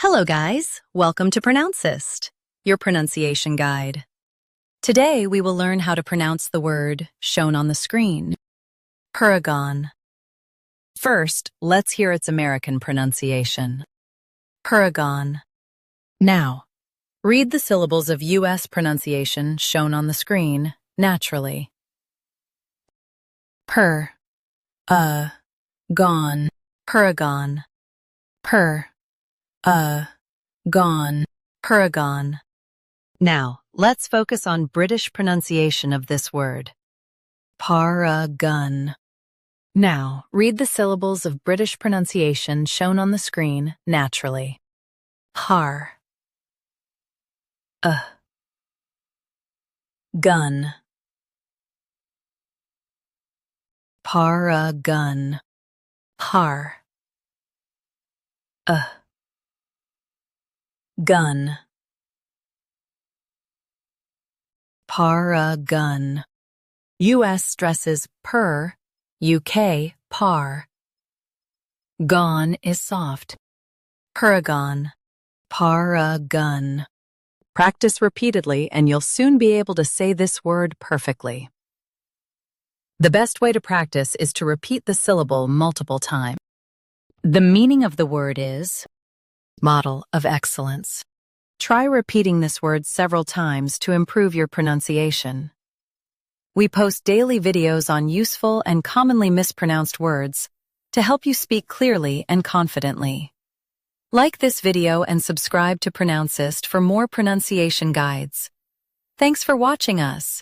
Hello guys, welcome to Pronouncist, your pronunciation guide. Today we will learn how to pronounce the word shown on the screen, Paragon. First, let's hear its American pronunciation. Paragon. Now, read the syllables of U.S. pronunciation shown on the screen naturally. Gone. Paragon. Gone. Paragon. Now, let's focus on British pronunciation of this word. Paragon. Now, read the syllables of British pronunciation shown on the screen naturally. Gun. Paragon. Gun. Paragon. U.S. stresses per, UK par. Gone is soft. Paragon. Paragon. Practice repeatedly and you'll soon be able to say this word perfectly. The best way to practice is to repeat the syllable multiple times. The meaning of the word is model of excellence. Try repeating this word several times to improve your pronunciation. We post daily videos on useful and commonly mispronounced words to help you speak clearly and confidently. Like this video and subscribe to Pronouncist for more pronunciation guides. Thanks for watching us.